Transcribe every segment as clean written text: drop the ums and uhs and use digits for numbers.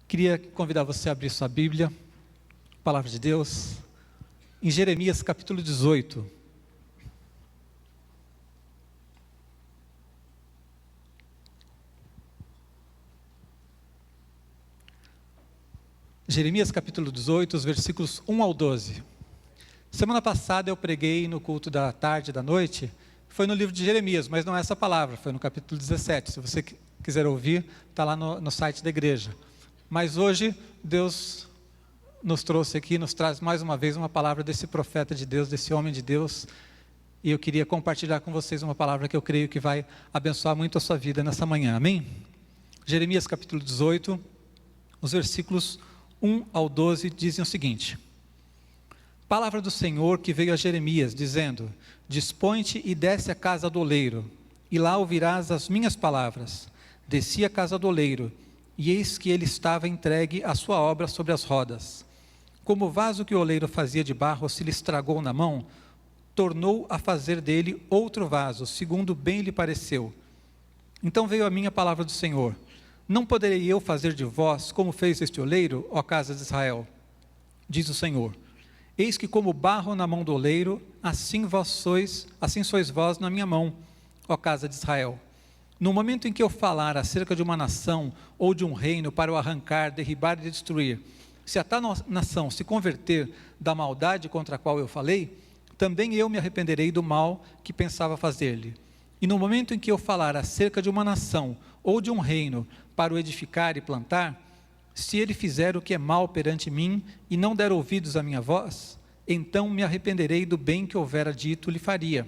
Queria convidar você a abrir sua Bíblia, Palavra de Deus, em Jeremias capítulo 18. Jeremias capítulo 18, os versículos 1 ao 12. Semana passada eu preguei no culto da tarde e da noite, foi no livro de Jeremias, mas não é essa palavra, foi no capítulo 17. Se você quiser ouvir, está lá no site da igreja. Mas hoje Deus nos trouxe aqui, nos traz mais uma vez uma palavra desse profeta de Deus, desse homem de Deus. E eu queria compartilhar com vocês uma palavra que eu creio que vai abençoar muito a sua vida nessa manhã, amém? Jeremias capítulo 18, os versículos 1 ao 12 dizem o seguinte: Palavra do Senhor que veio a Jeremias, dizendo: Dispõe-te e desce à casa do oleiro, e lá ouvirás as minhas palavras. Desci à casa do oleiro, e eis que ele estava entregue à sua obra sobre as rodas. Como o vaso que o oleiro fazia de barro se lhe estragou na mão, tornou a fazer dele outro vaso, segundo bem lhe pareceu. Então veio a mim a palavra do Senhor: Não poderei eu fazer de vós como fez este oleiro, ó casa de Israel? Diz o Senhor: Eis que como barro na mão do oleiro, assim sois vós na minha mão, ó casa de Israel. No momento em que eu falar acerca de uma nação ou de um reino para o arrancar, derribar e destruir, se a tal nação se converter da maldade contra a qual eu falei, também eu me arrependerei do mal que pensava fazer-lhe. E no momento em que eu falar acerca de uma nação ou de um reino para o edificar e plantar, se ele fizer o que é mal perante mim e não der ouvidos à minha voz, então me arrependerei do bem que houvera dito lhe faria.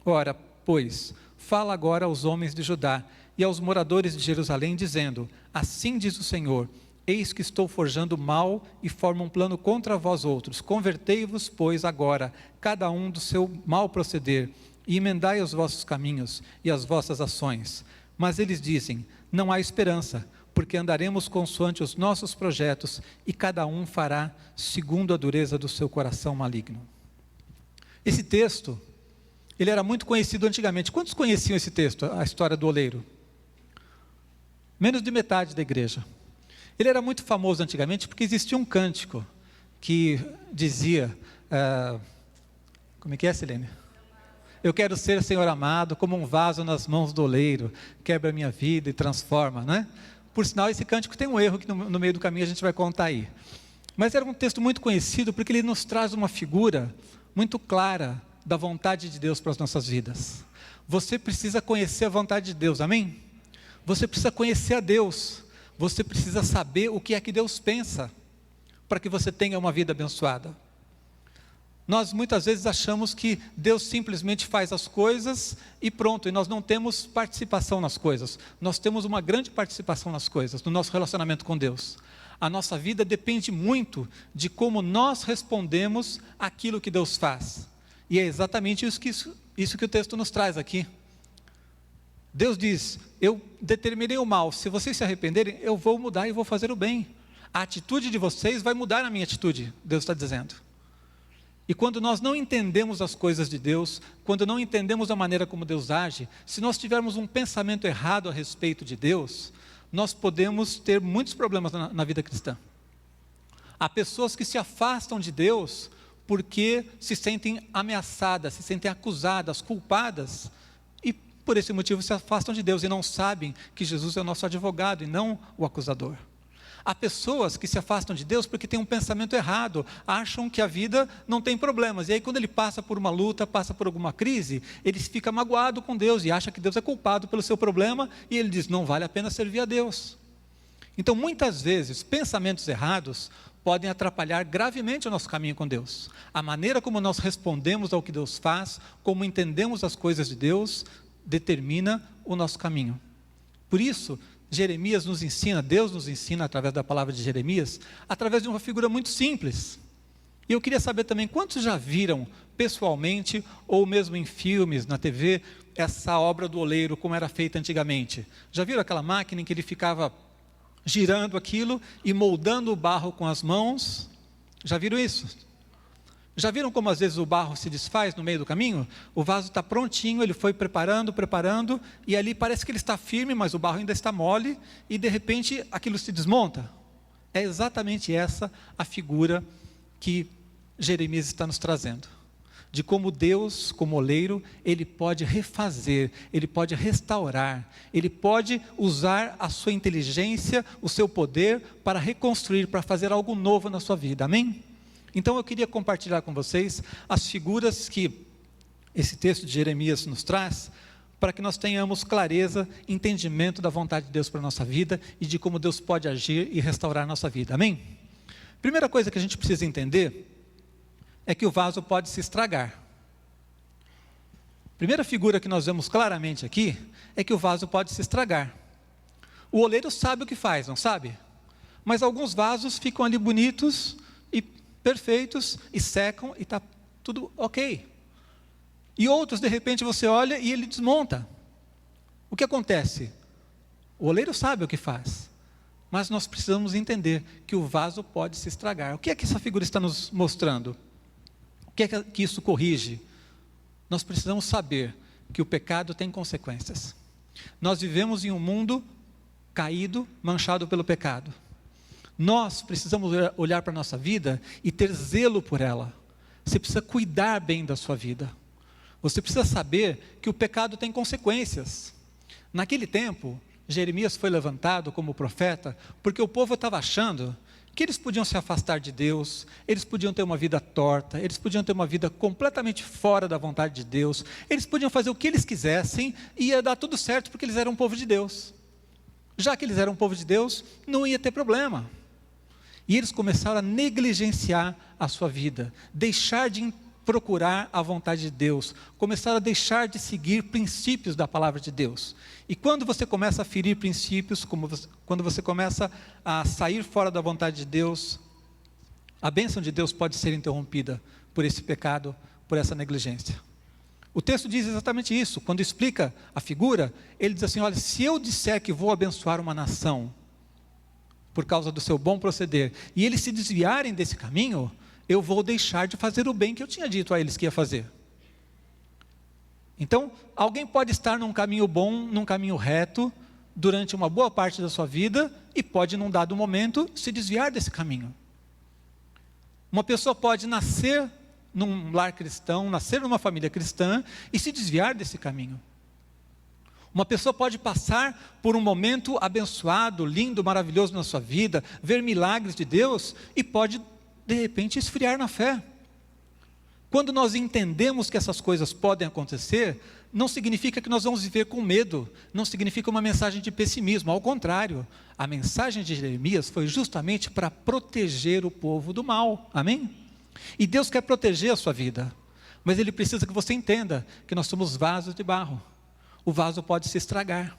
Ora, pois, fala agora aos homens de Judá e aos moradores de Jerusalém, dizendo: Assim diz o Senhor: Eis que estou forjando mal e formo um plano contra vós outros. Convertei-vos, pois, agora, cada um do seu mal proceder, e emendai os vossos caminhos e as vossas ações. Mas eles dizem: Não há esperança, porque andaremos consoante os nossos projetos, e cada um fará segundo a dureza do seu coração maligno. Esse texto, ele era muito conhecido antigamente. Quantos conheciam esse texto, a história do oleiro? Menos de metade da igreja. Ele era muito famoso antigamente porque existia um cântico que dizia, como é que é, Silene? Eu quero ser, Senhor amado, como um vaso nas mãos do oleiro, quebra a minha vida e transforma, né? Por sinal, esse cântico tem um erro que no meio do caminho a gente vai contar aí. Mas era um texto muito conhecido porque ele nos traz uma figura muito clara da vontade de Deus para as nossas vidas. Você precisa conhecer a vontade de Deus, amém? Você precisa conhecer a Deus. Você precisa saber o que é que Deus pensa para que você tenha uma vida abençoada. Nós muitas vezes achamos que Deus simplesmente faz as coisas e pronto, e nós não temos participação nas coisas. Nós temos uma grande participação nas coisas, no nosso relacionamento com Deus. A nossa vida depende muito de como nós respondemos àquilo que Deus faz. E é exatamente isso que o texto nos traz aqui. Deus diz: eu determinei o mal, se vocês se arrependerem, eu vou mudar e vou fazer o bem. A atitude de vocês vai mudar a minha atitude, Deus está dizendo. E quando nós não entendemos as coisas de Deus, quando não entendemos a maneira como Deus age, se nós tivermos um pensamento errado a respeito de Deus, nós podemos ter muitos problemas na vida cristã. Há pessoas que se afastam de Deus porque se sentem ameaçadas, se sentem acusadas, culpadas, e por esse motivo se afastam de Deus e não sabem que Jesus é o nosso advogado e não o acusador. Há pessoas que se afastam de Deus porque têm um pensamento errado, acham que a vida não tem problemas, e aí quando ele passa por uma luta, passa por alguma crise, ele fica magoado com Deus e acha que Deus é culpado pelo seu problema, e ele diz: não vale a pena servir a Deus. Então muitas vezes pensamentos errados podem atrapalhar gravemente o nosso caminho com Deus. A maneira como nós respondemos ao que Deus faz, como entendemos as coisas de Deus, determina o nosso caminho. Por isso, Jeremias nos ensina, Deus nos ensina através da palavra de Jeremias, através de uma figura muito simples. E eu queria saber também, quantos já viram pessoalmente, ou mesmo em filmes, na TV, essa obra do oleiro, como era feita antigamente? Já viram aquela máquina em que ele ficava girando aquilo e moldando o barro com as mãos? Já viram isso? Já viram como às vezes o barro se desfaz no meio do caminho? O vaso está prontinho, ele foi preparando, e ali parece que ele está firme, mas o barro ainda está mole, e de repente aquilo se desmonta. É exatamente essa a figura que Jeremias está nos trazendo. De como Deus, como oleiro, Ele pode refazer, Ele pode restaurar, Ele pode usar a sua inteligência, o seu poder para reconstruir, para fazer algo novo na sua vida, amém? Então eu queria compartilhar com vocês as figuras que esse texto de Jeremias nos traz, para que nós tenhamos clareza, entendimento da vontade de Deus para a nossa vida e de como Deus pode agir e restaurar a nossa vida, amém? Primeira coisa que a gente precisa entender é que o vaso pode se estragar. Primeira figura que nós vemos claramente aqui é que o vaso pode se estragar. O oleiro sabe o que faz, não sabe? Mas alguns vasos ficam ali bonitos e perfeitos e secam e está tudo ok. E outros, de repente, você olha e ele desmonta. O que acontece? O oleiro sabe o que faz, mas nós precisamos entender que o vaso pode se estragar. O que é que essa figura está nos mostrando? O que é que isso corrige? Nós precisamos saber que o pecado tem consequências. Nós vivemos em um mundo caído, manchado pelo pecado. Nós precisamos olhar para a nossa vida e ter zelo por ela. Você precisa cuidar bem da sua vida. Você precisa saber que o pecado tem consequências. Naquele tempo, Jeremias foi levantado como profeta, porque o povo estava achando que eles podiam se afastar de Deus, eles podiam ter uma vida torta, eles podiam ter uma vida completamente fora da vontade de Deus, eles podiam fazer o que eles quisessem e ia dar tudo certo porque eles eram um povo de Deus. Já que eles eram um povo de Deus, não ia ter problema. E eles começaram a negligenciar a sua vida, deixar de procurar a vontade de Deus, começaram a deixar de seguir princípios da palavra de Deus. E quando você começa a ferir princípios, quando você começa a sair fora da vontade de Deus, a bênção de Deus pode ser interrompida por esse pecado, por essa negligência. O texto diz exatamente isso. Quando explica a figura, ele diz assim: olha, se eu disser que vou abençoar uma nação por causa do seu bom proceder, e eles se desviarem desse caminho, eu vou deixar de fazer o bem que eu tinha dito a eles que ia fazer. Então, alguém pode estar num caminho bom, num caminho reto, durante uma boa parte da sua vida, e pode, num dado momento, se desviar desse caminho. Uma pessoa pode nascer num lar cristão, nascer numa família cristã, e se desviar desse caminho. Uma pessoa pode passar por um momento abençoado, lindo, maravilhoso na sua vida, ver milagres de Deus, e pode, de repente, esfriar na fé. Quando nós entendemos que essas coisas podem acontecer, não significa que nós vamos viver com medo, não significa uma mensagem de pessimismo, ao contrário, a mensagem de Jeremias foi justamente para proteger o povo do mal, amém? E Deus quer proteger a sua vida, mas Ele precisa que você entenda que nós somos vasos de barro, o vaso pode se estragar.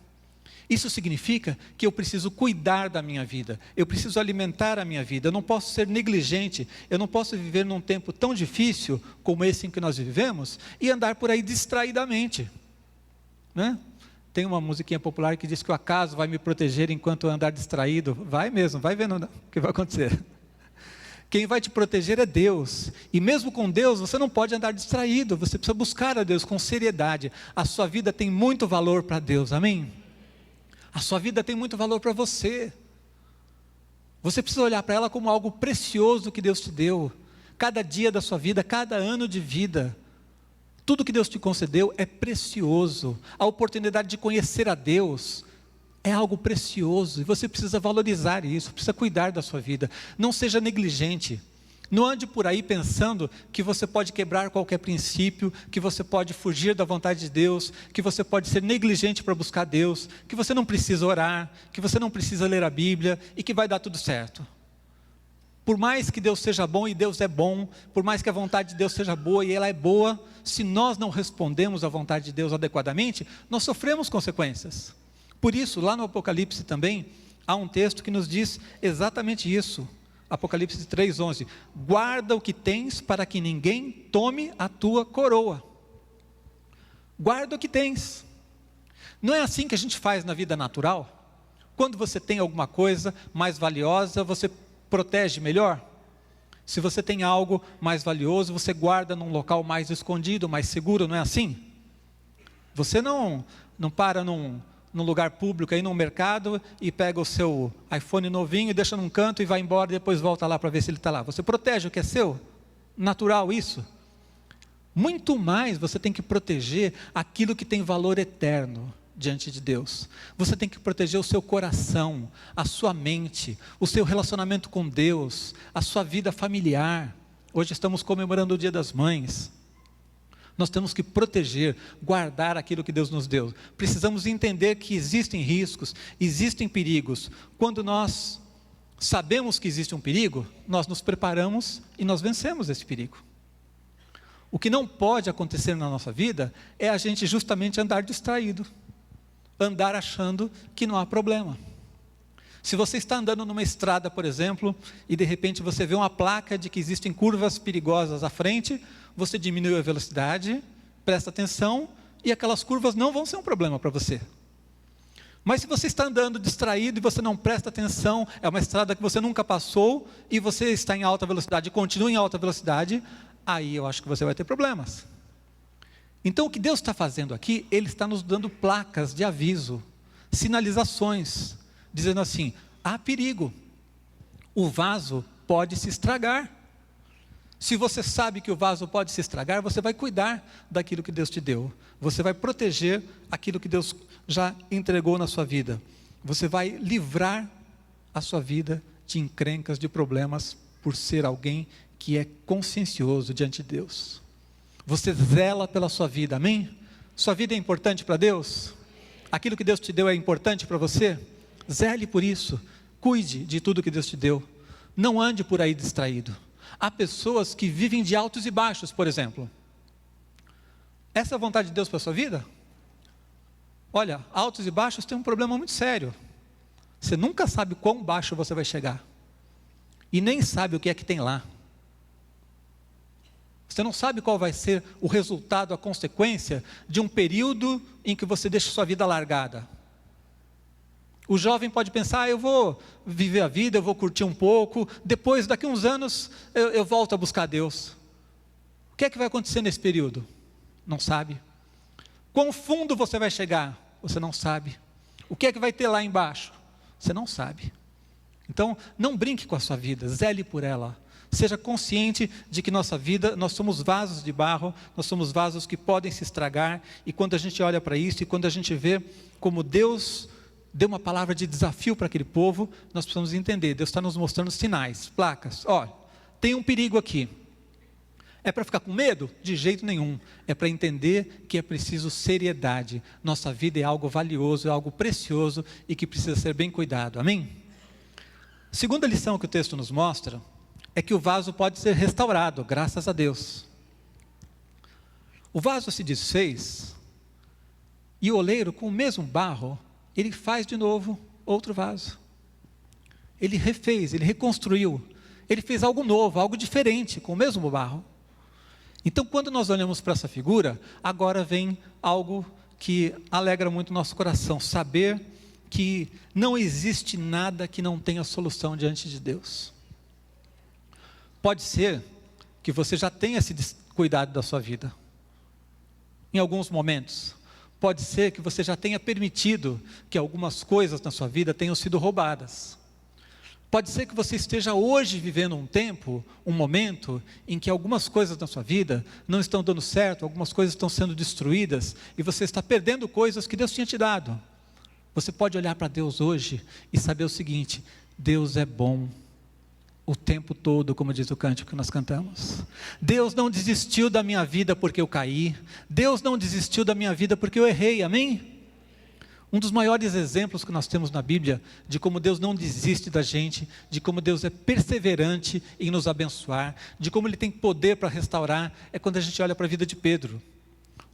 Isso significa que eu preciso cuidar da minha vida, eu preciso alimentar a minha vida, eu não posso ser negligente, eu não posso viver num tempo tão difícil como esse em que nós vivemos e andar por aí distraidamente, né? Tem uma musiquinha popular que diz que o acaso vai me proteger enquanto eu andar distraído. Vai mesmo, vai vendo o que vai acontecer. Quem vai te proteger é Deus, e mesmo com Deus você não pode andar distraído, você precisa buscar a Deus com seriedade. A sua vida tem muito valor para Deus, amém? A sua vida tem muito valor para você. Você precisa olhar para ela como algo precioso que Deus te deu. Cada dia da sua vida, cada ano de vida, tudo que Deus te concedeu é precioso. A oportunidade de conhecer a Deus é algo precioso, e você precisa valorizar isso, precisa cuidar da sua vida. Não seja negligente. Não ande por aí pensando que você pode quebrar qualquer princípio, que você pode fugir da vontade de Deus, que você pode ser negligente para buscar Deus, que você não precisa orar, que você não precisa ler a Bíblia e que vai dar tudo certo. Por mais que Deus seja bom, e Deus é bom, por mais que a vontade de Deus seja boa e ela é boa, se nós não respondemos à vontade de Deus adequadamente, nós sofremos consequências. Por isso, lá no Apocalipse também, há um texto que nos diz exatamente isso. Apocalipse 3:11, guarda o que tens para que ninguém tome a tua coroa. Guarda o que tens. Não é assim que a gente faz na vida natural? Quando você tem alguma coisa mais valiosa, você protege melhor? Se você tem algo mais valioso, você guarda num local mais escondido, mais seguro, não é assim? Você não para num num lugar público, aí num mercado, e pega o seu iPhone novinho e deixa num canto e vai embora, e depois volta lá para ver se ele está lá. Você protege o que é seu? Natural isso? Muito mais você tem que proteger aquilo que tem valor eterno diante de Deus. Você tem que proteger o seu coração, a sua mente, o seu relacionamento com Deus, a sua vida familiar. Hoje estamos comemorando o Dia das Mães. Nós temos que proteger, guardar aquilo que Deus nos deu. Precisamos entender que existem riscos, existem perigos. Quando nós sabemos que existe um perigo, nós nos preparamos e nós vencemos esse perigo. O que não pode acontecer na nossa vida é a gente justamente andar distraído, andar achando que não há problema. Se você está andando numa estrada, por exemplo, e de repente você vê uma placa de que existem curvas perigosas à frente, você diminui a velocidade, presta atenção, e aquelas curvas não vão ser um problema para você. Mas se você está andando distraído e você não presta atenção, é uma estrada que você nunca passou, e você está em alta velocidade e continua em alta velocidade, aí eu acho que você vai ter problemas. Então o que Deus está fazendo aqui, Ele está nos dando placas de aviso, sinalizações, dizendo assim, há perigo, o vaso pode se estragar. Se você sabe que o vaso pode se estragar, você vai cuidar daquilo que Deus te deu. Você vai proteger aquilo que Deus já entregou na sua vida. Você vai livrar a sua vida de encrencas, de problemas, por ser alguém que é consciencioso diante de Deus. Você zela pela sua vida, amém? Sua vida é importante para Deus? Aquilo que Deus te deu é importante para você? Zele por isso, cuide de tudo que Deus te deu. Não ande por aí distraído. Há pessoas que vivem de altos e baixos, por exemplo. Essa é a vontade de Deus para a sua vida? Olha, altos e baixos tem um problema muito sério. Você nunca sabe quão baixo você vai chegar. E nem sabe o que é que tem lá. Você não sabe qual vai ser o resultado, a consequência de um período em que você deixa sua vida largada. O jovem pode pensar, eu vou viver a vida, eu vou curtir um pouco, depois, daqui a uns anos, eu volto a buscar Deus. O que é que vai acontecer nesse período? Não sabe. Quão fundo você vai chegar? Você não sabe. O que é que vai ter lá embaixo? Você não sabe. Então, não brinque com a sua vida, zele por ela. Seja consciente de que nossa vida, nós somos vasos de barro, nós somos vasos que podem se estragar, e quando a gente olha para isso, e quando a gente vê como Deus deu uma palavra de desafio para aquele povo, nós precisamos entender, Deus está nos mostrando sinais, placas, olha, tem um perigo aqui. É para ficar com medo? De jeito nenhum. É para entender que é preciso seriedade. Nossa vida é algo valioso, é algo precioso e que precisa ser bem cuidado, amém? Segunda lição que o texto nos mostra é que o vaso pode ser restaurado, graças a Deus. O vaso se desfez e o oleiro, com o mesmo barro, ele faz de novo outro vaso. Ele refez, ele reconstruiu, ele fez algo novo, algo diferente, com o mesmo barro. Então, quando nós olhamos para essa figura, agora vem algo que alegra muito o nosso coração, saber que não existe nada que não tenha solução diante de Deus. Pode ser que você já tenha se descuidado da sua vida, em alguns momentos. Pode ser que você já tenha permitido que algumas coisas na sua vida tenham sido roubadas. Pode ser que você esteja hoje vivendo um tempo, um momento, em que algumas coisas na sua vida não estão dando certo, algumas coisas estão sendo destruídas, e você está perdendo coisas que Deus tinha te dado. Você pode olhar para Deus hoje e saber o seguinte, Deus é bom o tempo todo, como diz o cântico que nós cantamos. Deus não desistiu da minha vida porque eu caí. Deus não desistiu da minha vida porque eu errei, amém? Um dos maiores exemplos que nós temos na Bíblia, de como Deus não desiste da gente, de como Deus é perseverante em nos abençoar, de como Ele tem poder para restaurar, é quando a gente olha para a vida de Pedro.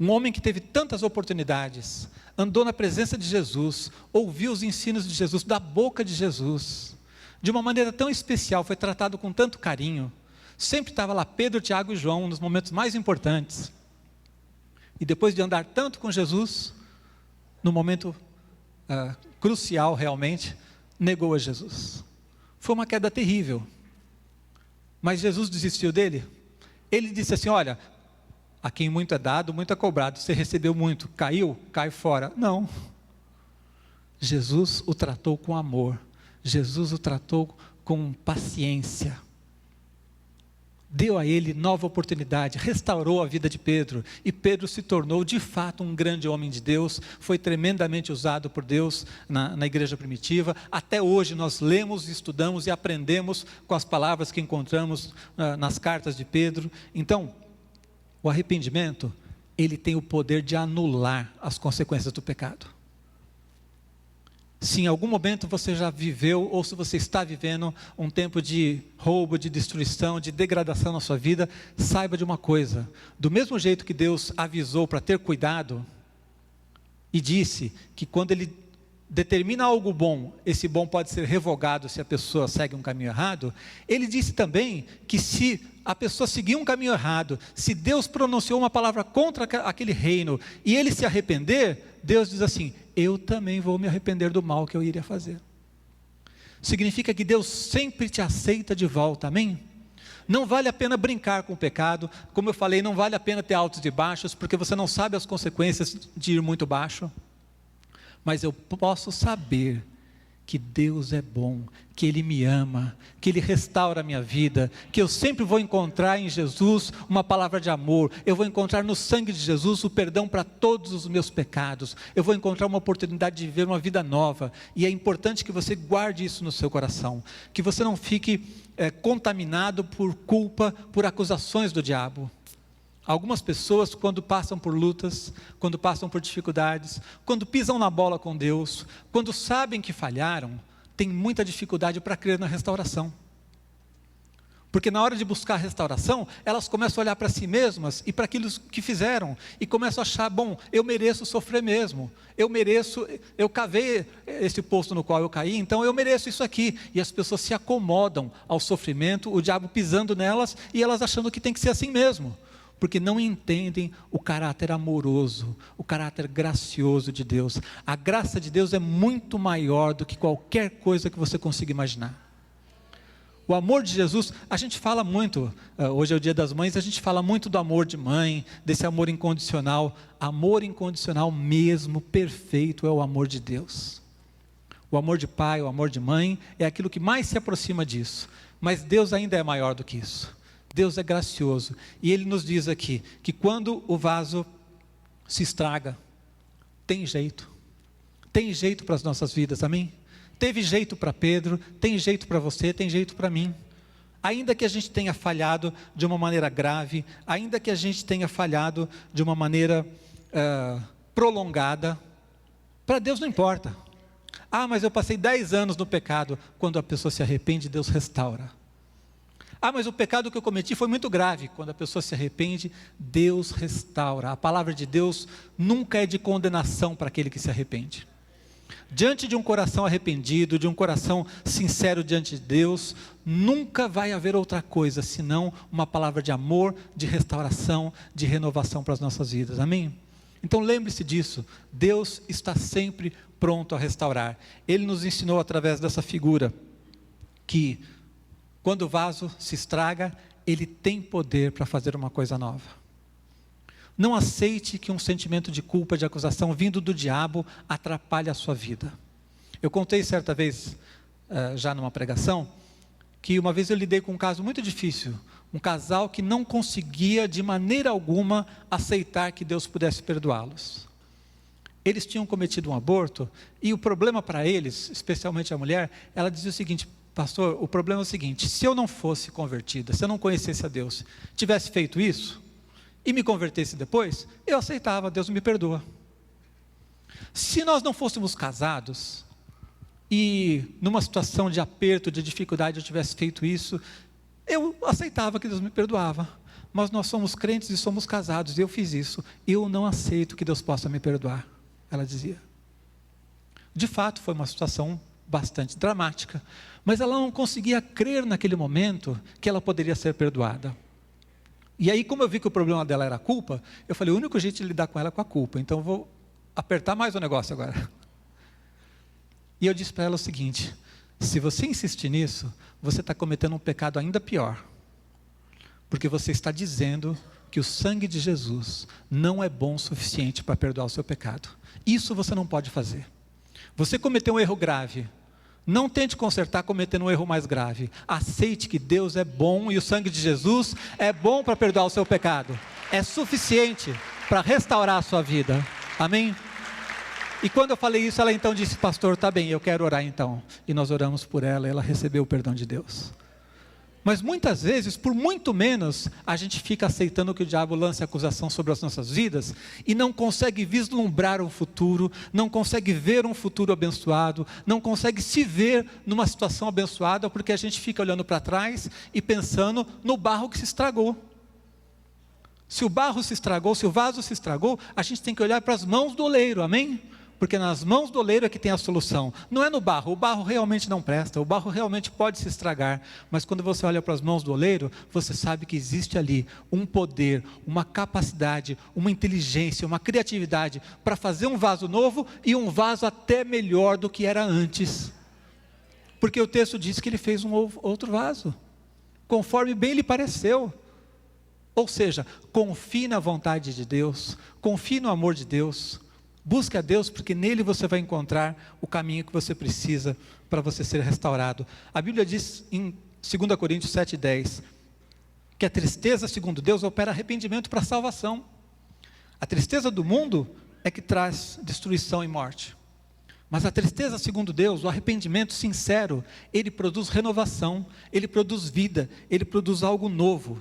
Um homem que teve tantas oportunidades, andou na presença de Jesus, ouviu os ensinos de Jesus, da boca de Jesus, de uma maneira tão especial, foi tratado com tanto carinho, sempre estava lá Pedro, Tiago e João, nos momentos mais importantes, e depois de andar tanto com Jesus, no momento crucial realmente, negou a Jesus. Foi uma queda terrível, mas Jesus desistiu dele? Ele disse assim, olha, a quem muito é dado, muito é cobrado, você recebeu muito, caiu, cai fora. Não, Jesus o tratou com amor, Jesus o tratou com paciência, deu a ele nova oportunidade, restaurou a vida de Pedro, e Pedro se tornou de fato um grande homem de Deus, foi tremendamente usado por Deus na igreja primitiva. Até hoje nós lemos, estudamos e aprendemos com as palavras que encontramos nas cartas de Pedro. Então, o arrependimento, ele tem o poder de anular as consequências do pecado. Se em algum momento você já viveu, ou se você está vivendo um tempo de roubo, de destruição, de degradação na sua vida, saiba de uma coisa: do mesmo jeito que Deus avisou para ter cuidado, e disse que quando Ele determina algo bom, esse bom pode ser revogado se a pessoa segue um caminho errado, Ele disse também que se a pessoa seguir um caminho errado, se Deus pronunciou uma palavra contra aquele reino, e ele se arrepender, Deus diz assim: eu também vou me arrepender do mal que eu iria fazer. Significa que Deus sempre te aceita de volta, amém? Não vale a pena brincar com o pecado, como eu falei, não vale a pena ter altos e baixos, porque você não sabe as consequências de ir muito baixo. Mas eu posso saber que Deus é bom, que Ele me ama, que Ele restaura a minha vida, que eu sempre vou encontrar em Jesus uma palavra de amor, eu vou encontrar no sangue de Jesus o perdão para todos os meus pecados, eu vou encontrar uma oportunidade de viver uma vida nova. E é importante que você guarde isso no seu coração, que você não fique contaminado por culpa, por acusações do diabo. Algumas pessoas, quando passam por lutas, quando passam por dificuldades, quando pisam na bola com Deus, quando sabem que falharam, têm muita dificuldade para crer na restauração. Porque na hora de buscar a restauração, elas começam a olhar para si mesmas e para aquilo que fizeram, e começam a achar: bom, eu mereço sofrer mesmo, eu cavei esse poço no qual eu caí, então eu mereço isso aqui. E as pessoas se acomodam ao sofrimento, o diabo pisando nelas, e elas achando que tem que ser assim mesmo, porque não entendem o caráter amoroso, o caráter gracioso de Deus. A graça de Deus é muito maior do que qualquer coisa que você consiga imaginar. O amor de Jesus, a gente fala muito, hoje é o dia das mães, a gente fala muito do amor de mãe, desse amor incondicional. Amor incondicional mesmo, perfeito, é o amor de Deus. O amor de pai, o amor de mãe, é aquilo que mais se aproxima disso. Mas Deus ainda é maior do que isso. Deus é gracioso, e Ele nos diz aqui, que quando o vaso se estraga, tem jeito para as nossas vidas, amém? Teve jeito para Pedro, tem jeito para você, tem jeito para mim. Ainda que a gente tenha falhado de uma maneira grave, ainda que a gente tenha falhado de uma maneira prolongada, para Deus não importa. Ah, mas eu passei 10 anos no pecado. Quando a pessoa se arrepende, Deus restaura. Ah, mas o pecado que eu cometi foi muito grave. Quando a pessoa se arrepende, Deus restaura. A palavra de Deus nunca é de condenação para aquele que se arrepende. Diante de um coração arrependido, de um coração sincero diante de Deus, nunca vai haver outra coisa senão uma palavra de amor, de restauração, de renovação para as nossas vidas, amém? Então lembre-se disso, Deus está sempre pronto a restaurar. Ele nos ensinou através dessa figura, que quando o vaso se estraga, Ele tem poder para fazer uma coisa nova. Não aceite que um sentimento de culpa, de acusação, vindo do diabo, atrapalhe a sua vida. Eu contei certa vez, já numa pregação, que uma vez eu lidei com um caso muito difícil. Um casal que não conseguia de maneira alguma aceitar que Deus pudesse perdoá-los. Eles tinham cometido um aborto, e o problema para eles, especialmente a mulher, ela dizia o seguinte: pastor, o problema é o seguinte, se eu não fosse convertida, se eu não conhecesse a Deus, tivesse feito isso, e me convertesse depois, eu aceitava, Deus me perdoa. Se nós não fôssemos casados, e numa situação de aperto, de dificuldade, eu tivesse feito isso, eu aceitava que Deus me perdoava. Mas nós somos crentes e somos casados, e eu fiz isso, eu não aceito que Deus possa me perdoar, ela dizia. De fato, foi uma situação bastante dramática, mas ela não conseguia crer naquele momento que ela poderia ser perdoada. E aí, como eu vi que o problema dela era a culpa, eu falei, o único jeito de lidar com ela é com a culpa, então eu vou apertar mais o negócio agora. E eu disse para ela o seguinte: se você insistir nisso, você está cometendo um pecado ainda pior, porque você está dizendo que o sangue de Jesus não é bom o suficiente para perdoar o seu pecado. Isso você não pode fazer. Você cometeu um erro grave. Não tente consertar cometendo um erro mais grave. Aceite que Deus é bom e o sangue de Jesus é bom para perdoar o seu pecado. É suficiente para restaurar a sua vida. Amém? E quando eu falei isso, ela então disse: pastor, tá bem, eu quero orar então. E nós oramos por ela e ela recebeu o perdão de Deus. Mas muitas vezes, por muito menos, a gente fica aceitando que o diabo lance acusação sobre as nossas vidas e não consegue vislumbrar um futuro, não consegue ver um futuro abençoado, não consegue se ver numa situação abençoada, porque a gente fica olhando para trás e pensando no barro que se estragou. Se o barro se estragou, se o vaso se estragou, a gente tem que olhar para as mãos do oleiro, amém? Porque nas mãos do oleiro é que tem a solução, não é no barro. O barro realmente não presta, o barro realmente pode se estragar, mas quando você olha para as mãos do oleiro, você sabe que existe ali um poder, uma capacidade, uma inteligência, uma criatividade para fazer um vaso novo e um vaso até melhor do que era antes, porque o texto diz que ele fez um outro vaso, conforme bem lhe pareceu. Ou seja, confie na vontade de Deus, confie no amor de Deus. Busque a Deus, porque nele você vai encontrar o caminho que você precisa para você ser restaurado. A Bíblia diz em 2 Coríntios 7,10 que a tristeza, segundo Deus, opera arrependimento para a salvação. A tristeza do mundo é que traz destruição e morte. Mas a tristeza, segundo Deus, o arrependimento sincero, ele produz renovação, ele produz vida, ele produz algo novo.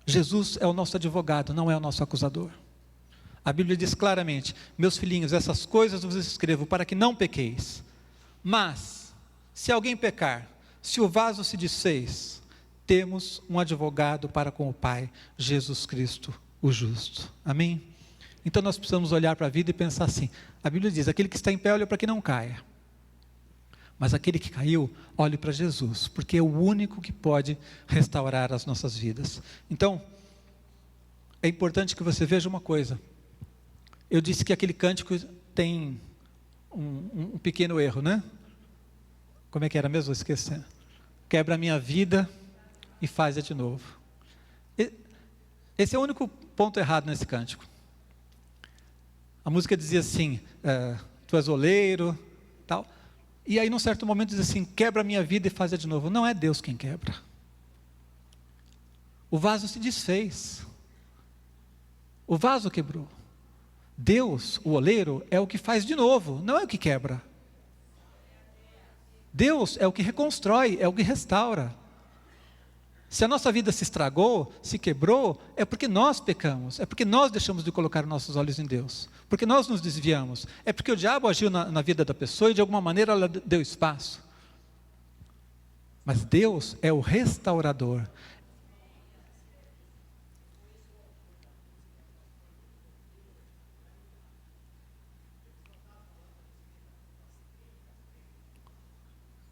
Jesus é o nosso advogado, não é o nosso acusador. A Bíblia diz claramente: meus filhinhos, essas coisas vos escrevo para que não pequeis. Mas, se alguém pecar, se o vaso se desfez, temos um advogado para com o Pai, Jesus Cristo, o justo. Amém? Então nós precisamos olhar para a vida e pensar assim. A Bíblia diz: aquele que está em pé, olha para que não caia. Mas aquele que caiu, olhe para Jesus, porque é o único que pode restaurar as nossas vidas. Então, é importante que você veja uma coisa. Eu disse que aquele cântico tem um pequeno erro, né? Como é que era mesmo? Eu esqueci. Quebra a minha vida e faz-a de novo. Esse é o único ponto errado nesse cântico. A música dizia assim: tu és oleiro, tal. E aí num certo momento diz assim: quebra a minha vida e faz-a de novo. Não é Deus quem quebra. O vaso se desfez. O vaso quebrou. Deus, o oleiro, é o que faz de novo, não é o que quebra. Deus é o que reconstrói, é o que restaura. Se a nossa vida se estragou, se quebrou, é porque nós pecamos, é porque nós deixamos de colocar nossos olhos em Deus, porque nós nos desviamos, é porque o diabo agiu na vida da pessoa e de alguma maneira ela deu espaço. Mas Deus é o restaurador.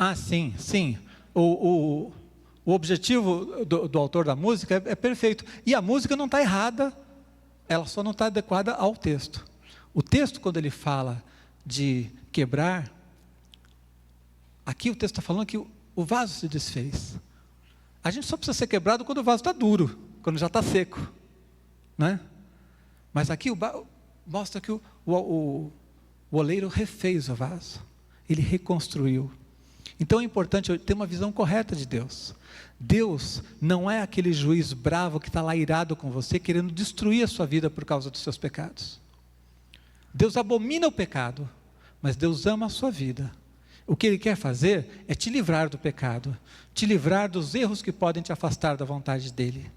Ah, sim, sim. O objetivo do autor da música é perfeito. E a música não está errada, ela só não está adequada ao texto. O texto, quando ele fala de quebrar, aqui o texto está falando que o vaso se desfez. A gente só precisa ser quebrado quando o vaso está duro, quando já está seco, né? Mas aqui mostra que o oleiro refez o vaso, ele reconstruiu. Então é importante ter uma visão correta de Deus. Deus não é aquele juiz bravo que está lá irado com você, querendo destruir a sua vida por causa dos seus pecados. Deus abomina o pecado, mas Deus ama a sua vida. O que Ele quer fazer é te livrar do pecado, te livrar dos erros que podem te afastar da vontade dEle.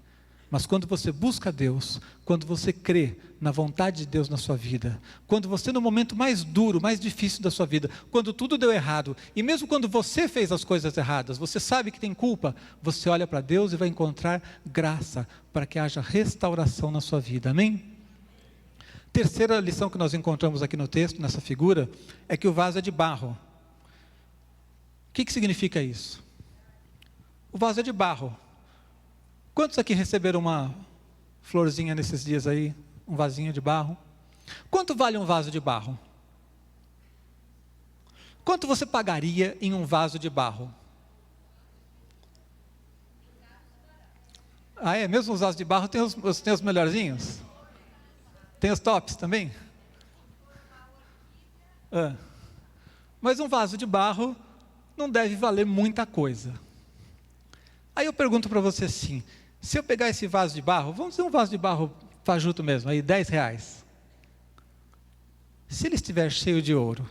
Mas quando você busca Deus, quando você crê na vontade de Deus na sua vida, quando você no momento mais duro, mais difícil da sua vida, quando tudo deu errado, e mesmo quando você fez as coisas erradas, você sabe que tem culpa, você olha para Deus e vai encontrar graça para que haja restauração na sua vida, amém? Terceira lição que nós encontramos aqui no texto, nessa figura, é que o vaso é de barro. O que significa isso? O vaso é de barro. Quantos aqui receberam uma florzinha nesses dias aí? Um vasinho de barro? Quanto vale um vaso de barro? Quanto você pagaria em um vaso de barro? Ah, é? Mesmo os vasos de barro tem os melhorzinhos? Tem os tops também? Mas um vaso de barro não deve valer muita coisa. Aí eu pergunto para você assim, se eu pegar esse vaso de barro, vamos dizer um vaso de barro fajuto mesmo, aí R$10. Se ele estiver cheio de ouro,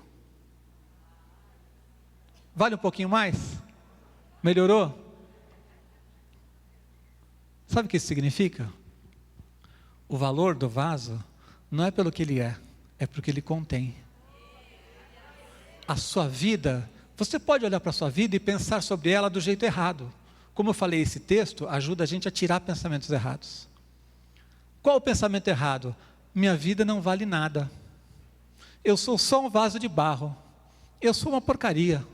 vale um pouquinho mais? Melhorou? Sabe o que isso significa? O valor do vaso não é pelo que ele é pelo que ele contém. A sua vida, você pode olhar para a sua vida e pensar sobre ela do jeito errado. Como eu falei, esse texto ajuda a gente a tirar pensamentos errados. Qual o pensamento errado? Minha vida não vale nada. Eu sou só um vaso de barro. Eu sou uma porcaria.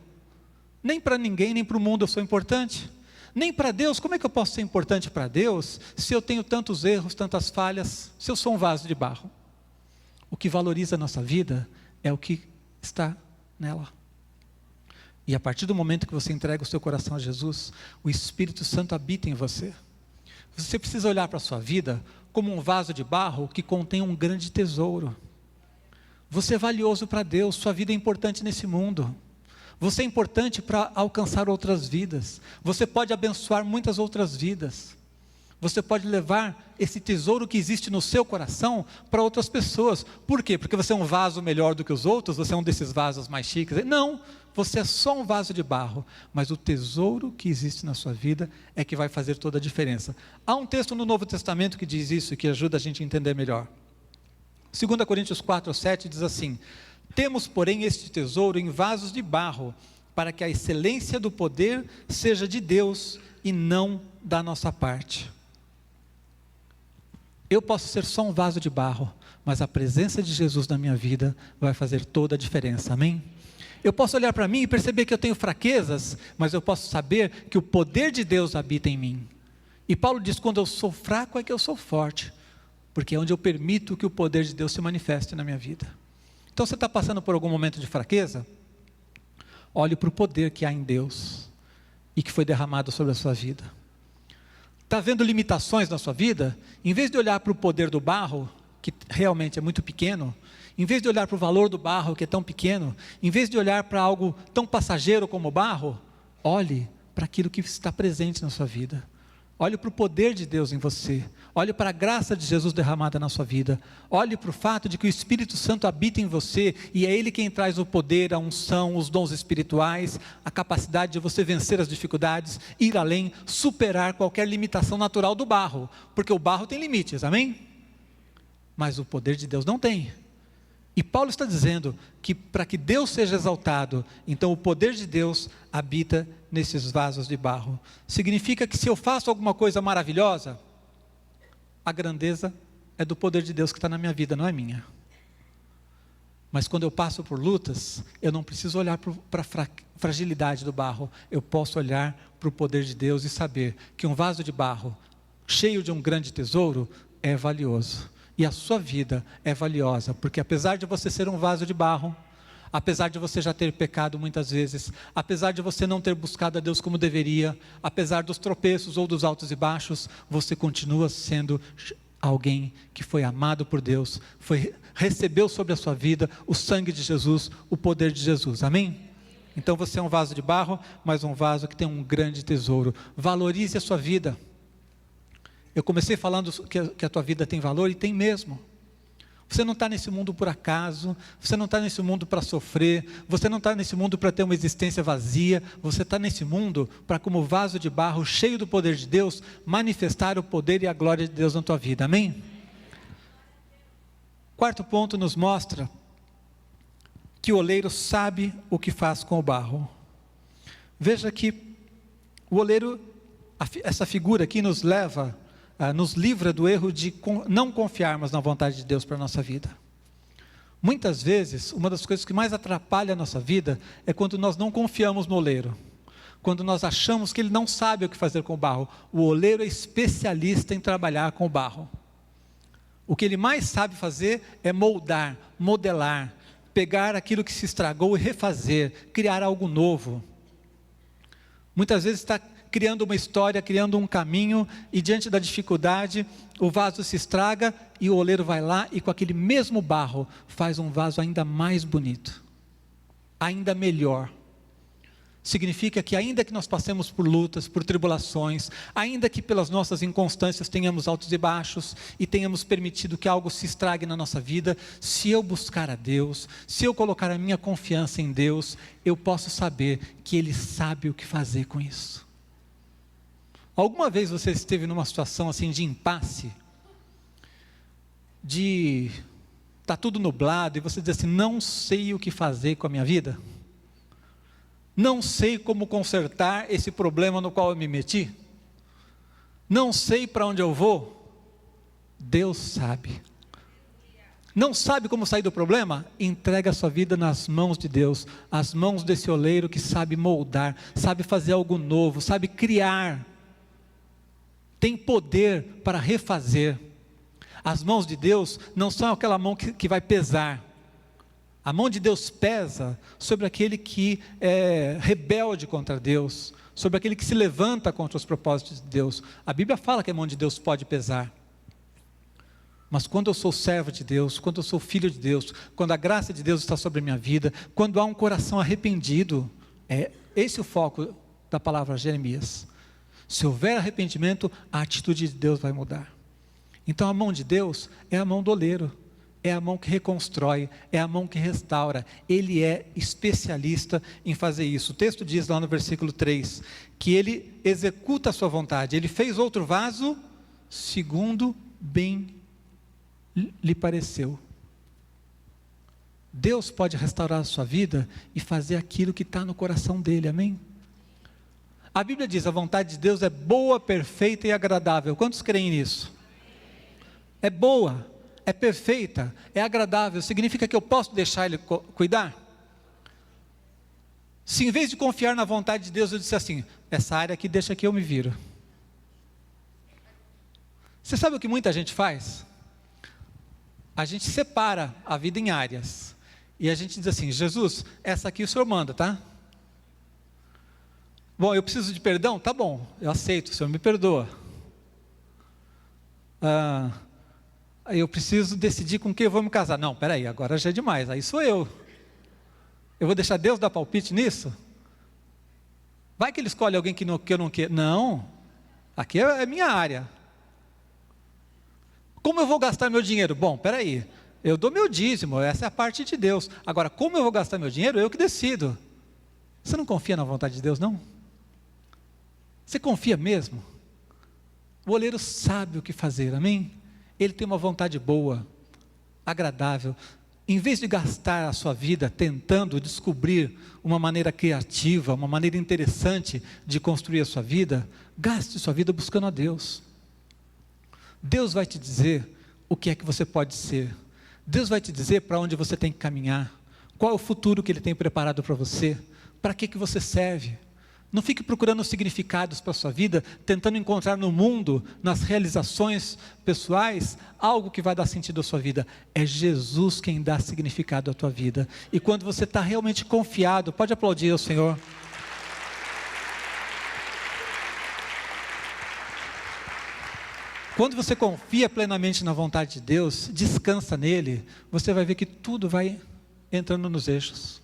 Nem para ninguém, nem para o mundo eu sou importante. Nem para Deus. Como é que eu posso ser importante para Deus se eu tenho tantos erros, tantas falhas, se eu sou um vaso de barro? O que valoriza a nossa vida é o que está nela. E a partir do momento que você entrega o seu coração a Jesus, o Espírito Santo habita em você. Você precisa olhar para a sua vida como um vaso de barro que contém um grande tesouro. Você é valioso para Deus, sua vida é importante nesse mundo. Você é importante para alcançar outras vidas. Você pode abençoar muitas outras vidas. Você pode levar esse tesouro que existe no seu coração para outras pessoas. Por quê? Porque você é um vaso melhor do que os outros? Você é um desses vasos mais chiques? Não, você é só um vaso de barro. Mas o tesouro que existe na sua vida é que vai fazer toda a diferença. Há um texto no Novo Testamento que diz isso e que ajuda a gente a entender melhor. 2 Coríntios 4:7 diz assim: temos, porém, este tesouro em vasos de barro, para que a excelência do poder seja de Deus e não da nossa parte. Eu posso ser só um vaso de barro, mas a presença de Jesus na minha vida vai fazer toda a diferença, amém? Eu posso olhar para mim e perceber que eu tenho fraquezas, mas eu posso saber que o poder de Deus habita em mim. E Paulo diz, quando eu sou fraco é que eu sou forte, porque é onde eu permito que o poder de Deus se manifeste na minha vida. Então você está passando por algum momento de fraqueza? Olhe para o poder que há em Deus e que foi derramado sobre a sua vida. Está vendo limitações na sua vida? Em vez de olhar para o poder do barro, que realmente é muito pequeno, em vez de olhar para o valor do barro, que é tão pequeno, em vez de olhar para algo tão passageiro como o barro, olhe para aquilo que está presente na sua vida. Olhe para o poder de Deus em você. Olhe para a graça de Jesus derramada na sua vida. Olhe para o fato de que o Espírito Santo habita em você e é Ele quem traz o poder, a unção, os dons espirituais, a capacidade de você vencer as dificuldades, ir além, superar qualquer limitação natural do barro, porque o barro tem limites, amém? Mas o poder de Deus não tem. E Paulo está dizendo que para que Deus seja exaltado, então o poder de Deus habita nesses vasos de barro. Significa que se eu faço alguma coisa maravilhosa, a grandeza é do poder de Deus que está na minha vida, não é minha. Mas quando eu passo por lutas, eu não preciso olhar para a fragilidade do barro, eu posso olhar para o poder de Deus e saber que um vaso de barro cheio de um grande tesouro é valioso. E a sua vida é valiosa, porque apesar de você ser um vaso de barro, apesar de você já ter pecado muitas vezes, apesar de você não ter buscado a Deus como deveria, apesar dos tropeços ou dos altos e baixos, você continua sendo alguém que foi amado por Deus, recebeu sobre a sua vida o sangue de Jesus, o poder de Jesus, amém? Então você é um vaso de barro, mas um vaso que tem um grande tesouro. Valorize a sua vida. Eu comecei falando que a tua vida tem valor, e tem mesmo. Você não está nesse mundo por acaso, você não está nesse mundo para sofrer, você não está nesse mundo para ter uma existência vazia, você está nesse mundo para, como vaso de barro, cheio do poder de Deus, manifestar o poder e a glória de Deus na tua vida, amém? Quarto ponto nos mostra que o oleiro sabe o que faz com o barro. Veja que o oleiro, essa figura aqui nos livra do erro de não confiarmos na vontade de Deus para a nossa vida. Muitas vezes, uma das coisas que mais atrapalha a nossa vida é quando nós não confiamos no oleiro, quando nós achamos que ele não sabe o que fazer com o barro. O oleiro é especialista em trabalhar com o barro. O que ele mais sabe fazer é moldar, modelar, pegar aquilo que se estragou e refazer, criar algo novo. Muitas vezes está criando uma história, criando um caminho, e diante da dificuldade, o vaso se estraga, e o oleiro vai lá, e com aquele mesmo barro, faz um vaso ainda mais bonito. ainda melhor. Significa que ainda que nós passemos por lutas, por tribulações, ainda que pelas nossas inconstâncias tenhamos altos e baixos, e tenhamos permitido que algo se estrague na nossa vida, se eu buscar a Deus, se eu colocar a minha confiança em Deus, eu posso saber que Ele sabe o que fazer com isso. Alguma vez você esteve numa situação assim de impasse, de está tudo nublado, e você diz assim, não sei o que fazer com a minha vida? Não sei como consertar esse problema no qual eu me meti? Não sei para onde eu vou? Deus sabe. Não sabe como sair do problema? Entrega a sua vida nas mãos de Deus, as mãos desse oleiro que sabe moldar, sabe fazer algo novo, sabe criar, tem poder para refazer. As mãos de Deus não são aquela mão que vai pesar. A mão de Deus pesa sobre aquele que é rebelde contra Deus, sobre aquele que se levanta contra os propósitos de Deus. A Bíblia fala que a mão de Deus pode pesar. Mas quando eu sou servo de Deus, quando eu sou filho de Deus, quando a graça de Deus está sobre a minha vida, quando há um coração arrependido, é esse o foco da palavra Jeremias. Se houver arrependimento, a atitude de Deus vai mudar. Então a mão de Deus é a mão do oleiro, é a mão que reconstrói, é a mão que restaura. Ele é especialista em fazer isso. O texto diz lá no versículo 3, que ele executa a sua vontade. Ele fez outro vaso, segundo bem lhe pareceu. Deus pode restaurar a sua vida e fazer aquilo que está no coração dele, amém? A Bíblia diz, a vontade de Deus é boa, perfeita e agradável. Quantos creem nisso? É boa, é perfeita, é agradável, significa que eu posso deixar Ele cuidar? Se em vez de confiar na vontade de Deus, eu disser assim, essa área aqui deixa que eu me viro. Você sabe o que muita gente faz? A gente separa a vida em áreas, e a gente diz assim, Jesus, essa aqui o Senhor manda, tá? Bom, eu preciso de perdão? Tá bom, eu aceito, o Senhor me perdoa. Eu preciso decidir com quem eu vou me casar. Não, peraí, agora já é demais, aí sou eu. Eu vou deixar Deus dar palpite nisso? Vai que Ele escolhe alguém que eu não quero. Não, aqui é minha área. Como eu vou gastar meu dinheiro? Bom, peraí, eu dou meu dízimo, essa é a parte de Deus. Agora, como eu vou gastar meu dinheiro, eu que decido. Você não confia na vontade de Deus, não? Você confia mesmo? O oleiro sabe o que fazer, amém? Ele tem uma vontade boa, agradável. Em vez de gastar a sua vida tentando descobrir uma maneira criativa, uma maneira interessante de construir a sua vida, gaste sua vida buscando a Deus. Deus vai te dizer o que é que você pode ser. Deus vai te dizer para onde você tem que caminhar. Qual é o futuro que Ele tem preparado para você. Para que você serve. Não fique procurando significados para a sua vida, tentando encontrar no mundo, nas realizações pessoais, algo que vai dar sentido à sua vida. É Jesus quem dá significado à tua vida. E quando você está realmente confiado, pode aplaudir ao Senhor. Quando você confia plenamente na vontade de Deus, descansa nele, você vai ver que tudo vai entrando nos eixos.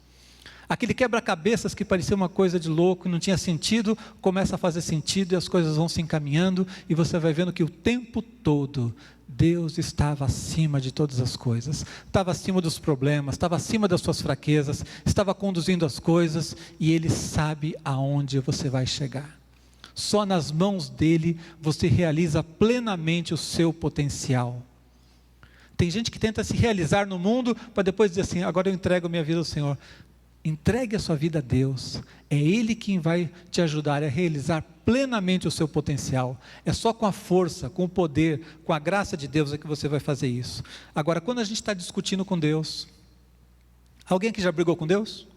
Aquele quebra-cabeças que parecia uma coisa de louco, não tinha sentido, começa a fazer sentido e as coisas vão se encaminhando e você vai vendo que o tempo todo Deus estava acima de todas as coisas, estava acima dos problemas, estava acima das suas fraquezas, estava conduzindo as coisas e Ele sabe aonde você vai chegar. Só nas mãos dEle você realiza plenamente o seu potencial. Tem gente que tenta se realizar no mundo para depois dizer assim, agora eu entrego minha vida ao Senhor. Entregue a sua vida a Deus, é Ele quem vai te ajudar a realizar plenamente o seu potencial. É só com a força, com o poder, com a graça de Deus é que você vai fazer isso. Agora, quando a gente está discutindo com Deus, alguém que já brigou com Deus?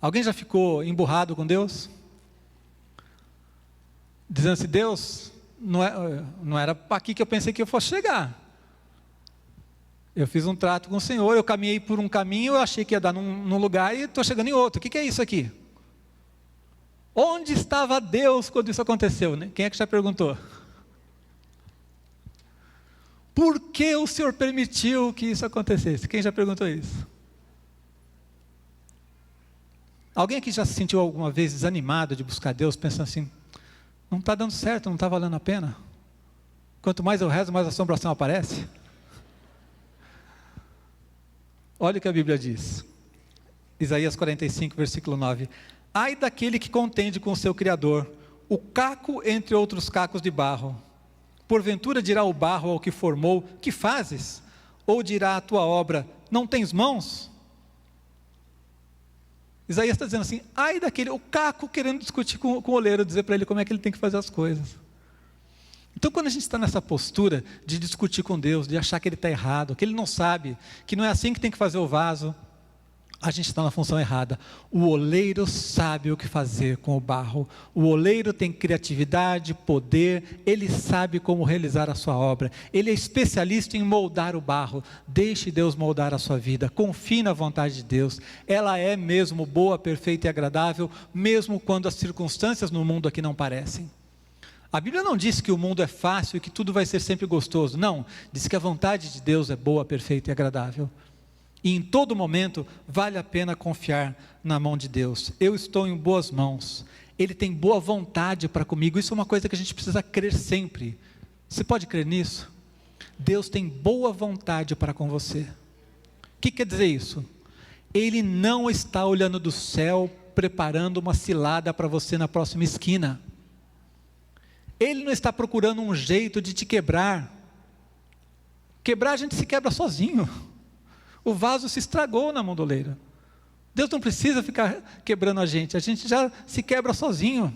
Alguém já ficou emburrado com Deus? Dizendo assim, Deus, não era aqui que eu pensei que eu fosse chegar. Eu fiz um trato com o Senhor, eu caminhei por um caminho, eu achei que ia dar num lugar e estou chegando em outro. O que é isso aqui? Onde estava Deus quando isso aconteceu? Quem é que já perguntou? Por que o Senhor permitiu que isso acontecesse? Quem já perguntou isso? Alguém aqui já se sentiu alguma vez desanimado de buscar Deus, pensando assim, não está dando certo, não está valendo a pena? Quanto mais eu rezo, mais a assombração aparece. Olha o que a Bíblia diz. Isaías 45, versículo 9. Ai daquele que contende com o seu Criador, o caco entre outros cacos de barro. Porventura dirá o barro ao que formou, que fazes? Ou dirá a tua obra, não tens mãos? Isaías está dizendo assim, ai daquele, o caco querendo discutir com o oleiro, dizer para ele como é que ele tem que fazer as coisas. Então quando a gente está nessa postura de discutir com Deus, de achar que ele está errado, que ele não sabe, que não é assim que tem que fazer o vaso, a gente está na função errada. O oleiro sabe o que fazer com o barro. O oleiro tem criatividade, poder, ele sabe como realizar a sua obra. Ele é especialista em moldar o barro. Deixe Deus moldar a sua vida. Confie na vontade de Deus. Ela é mesmo boa, perfeita e agradável, mesmo quando as circunstâncias no mundo aqui não parecem. A Bíblia não diz que o mundo é fácil e que tudo vai ser sempre gostoso. Não, diz que a vontade de Deus é boa, perfeita e agradável. E em todo momento vale a pena confiar na mão de Deus. Eu estou em boas mãos. Ele tem boa vontade para comigo. Isso é uma coisa que a gente precisa crer sempre. Você pode crer nisso? Deus tem boa vontade para com você. O que quer dizer isso? Ele não está olhando do céu, preparando uma cilada para você na próxima esquina. Ele não está procurando um jeito de te quebrar. Quebrar a gente se quebra sozinho. O vaso se estragou na mão do oleiro. Deus não precisa ficar quebrando a gente já se quebra sozinho.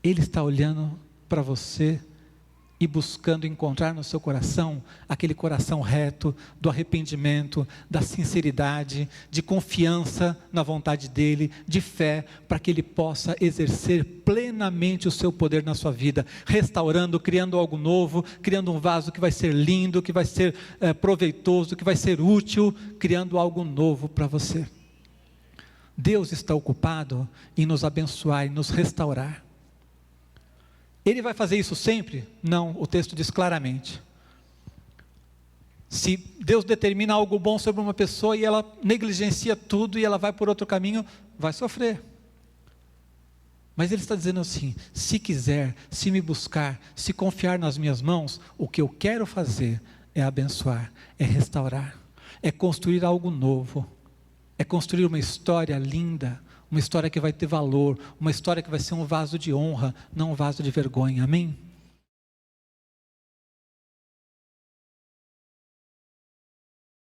Ele está olhando para você e buscando encontrar no seu coração aquele coração reto, do arrependimento, da sinceridade, de confiança na vontade dEle, de fé, para que Ele possa exercer plenamente o seu poder na sua vida, restaurando, criando algo novo, criando um vaso que vai ser lindo, que vai ser proveitoso, que vai ser útil, criando algo novo para você. Deus está ocupado em nos abençoar, em nos restaurar. Ele vai fazer isso sempre? Não, o texto diz claramente. Se Deus determina algo bom sobre uma pessoa e ela negligencia tudo e ela vai por outro caminho, vai sofrer. Mas Ele está dizendo assim, se quiser, se me buscar, se confiar nas minhas mãos, o que eu quero fazer é abençoar, é restaurar, é construir algo novo, é construir uma história linda, uma história que vai ter valor, uma história que vai ser um vaso de honra, não um vaso de vergonha, amém?